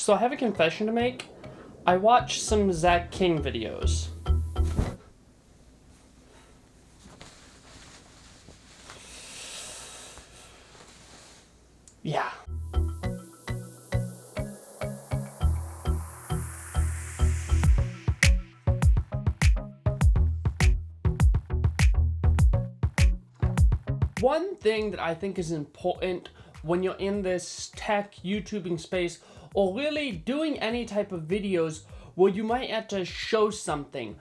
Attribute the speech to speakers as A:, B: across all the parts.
A: So I have a confession to make. I watched some Zach King videos. Yeah. One thing that I think is important when you're in this tech YouTubing space, or really doing any type of videos where you might have to show something,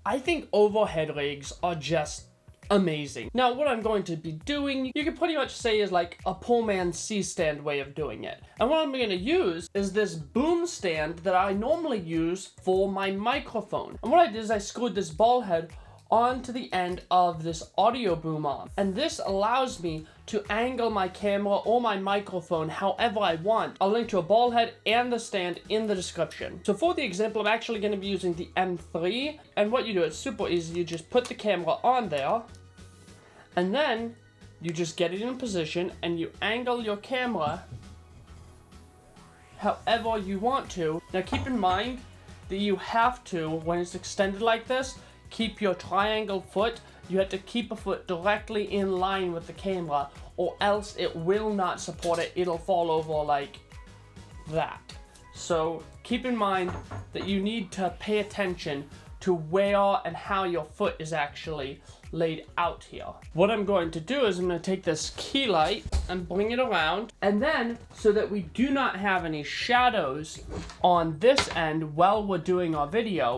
A: I think overhead rigs are just amazing. Now, what I'm going to be doing, you can pretty much say is like a poor man's C-stand way of doing it. And what I'm going to use is this boom stand that I normally use for my microphone. And what I did is I screwed this ball head onto the end of this audio boom arm. And this allows me to angle my camera or my microphone however I want. I'll link to a ball head and the stand in the description. So for the example, I'm actually going to be using the M3. And what you do, it's super easy. You just put the camera on there, and then you just get it in position and you angle your camera however you want to. Now keep in mind that you have to, when it's extended like this, keep your triangle foot. You have to keep a foot directly in line with the camera, or else it will not support it. It'll fall over like that. So keep in mind that you need to pay attention to where and how your foot is actually laid out here. What I'm going to do is I'm going to take this key light and bring it around, and then so that we do not have any shadows on this end while we're doing our video,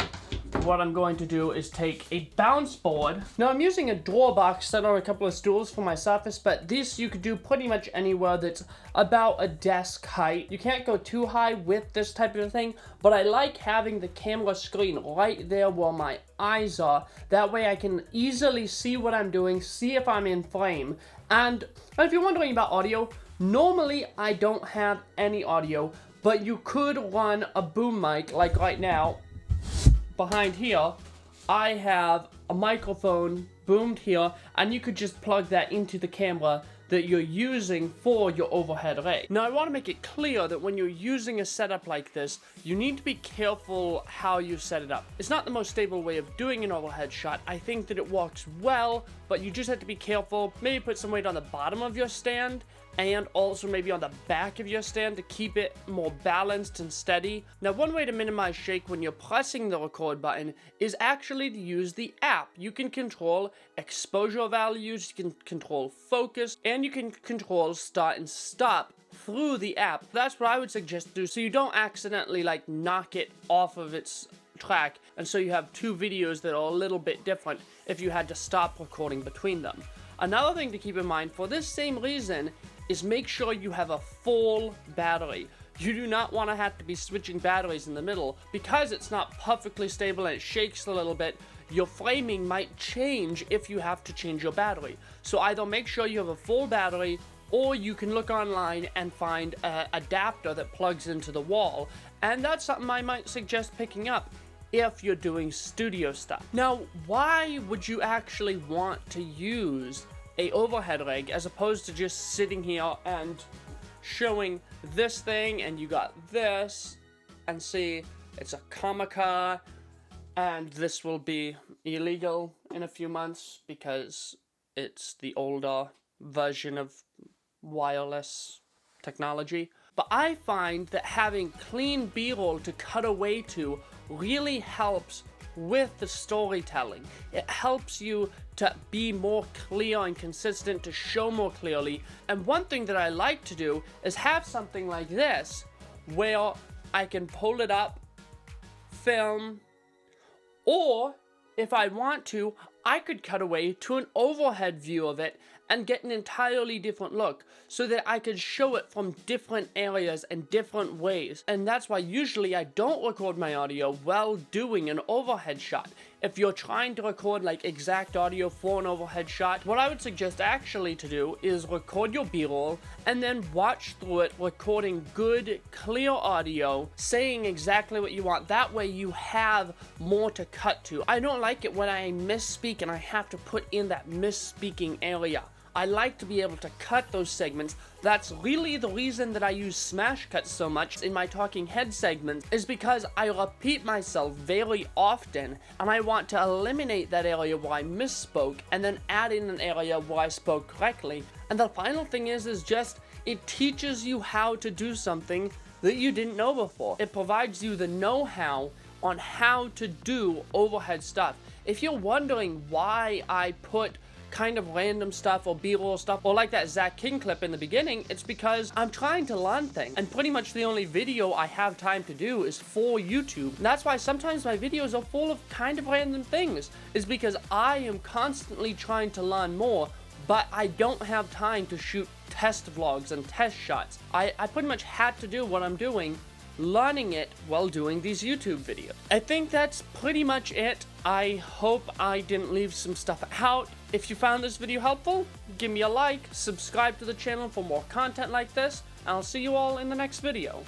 A: what I'm going to do is take a bounce board. Now I'm using a drawer box set on a couple of stools for my surface, but this you could do pretty much anywhere that's about a desk height. You can't go too high with this type of thing, but I like having the camera screen right there where my eyes are. That way I can easily see what I'm doing, see if I'm in frame. And if you're wondering about audio, normally I don't have any audio, but you could run a boom mic like right now. Behind here, I have a microphone boomed here, and you could just plug that into the camera that you're using for your overhead rig. Now I want to make it clear that when you're using a setup like this, you need to be careful how you set it up. It's not the most stable way of doing an overhead shot. I think that it works well, but you just have to be careful. Maybe put some weight on the bottom of your stand, and also maybe on the back of your stand to keep it more balanced and steady. Now, one way to minimize shake when you're pressing the record button is actually to use the app. You can control exposure values, you can control focus, and you can control start and stop through the app. That's what I would suggest to do, so you don't accidentally like knock it off of its track, and so you have two videos that are a little bit different if you had to stop recording between them. Another thing to keep in mind for this same reason is make sure you have a full battery. You do not want to have to be switching batteries in the middle because it's not perfectly stable and it shakes a little bit. Your framing might change if you have to change your battery. So either make sure you have a full battery, or you can look online and find an adapter that plugs into the wall. And that's something I might suggest picking up if you're doing studio stuff. Now, why would you actually want to use a overhead rig as opposed to just sitting here and showing this thing and you got this, and see, it's a Comica, and this will be illegal in a few months because it's the older version of wireless technology. But I find that having clean B-roll to cut away to really helps with the storytelling. It helps you to be more clear and consistent, to show more clearly. And one thing that I like to do is have something like this where I can pull it up, film, or if I want to, I could cut away to an overhead view of it and get an entirely different look so that I could show it from different areas and different ways. And that's why usually I don't record my audio while doing an overhead shot. If you're trying to record like exact audio for an overhead shot, what I would suggest actually to do is record your B-roll and then watch through it, recording good, clear audio, saying exactly what you want. That way you have more to cut to. I don't like it when I misspeak and I have to put in that misspeaking area. I like to be able to cut those segments. That's really the reason that I use smash cuts so much in my talking head segments, is because I repeat myself very often, and I want to eliminate that area where I misspoke and then add in an area where I spoke correctly. And the final thing is just, it teaches you how to do something that you didn't know before. It provides you the know-how on how to do overhead stuff. If you're wondering why I put kind of random stuff or B-roll stuff or like that Zach King clip in the beginning, it's because I'm trying to learn things, and pretty much the only video I have time to do is for YouTube. And that's why sometimes my videos are full of kind of random things, is because I am constantly trying to learn more, but I don't have time to shoot test vlogs and test shots. I pretty much had to do what I'm doing, learning it while doing these YouTube videos. I think that's pretty much it. I hope I didn't leave some stuff out. If you found this video helpful, give me a like, subscribe to the channel for more content like this, and I'll see you all in the next video.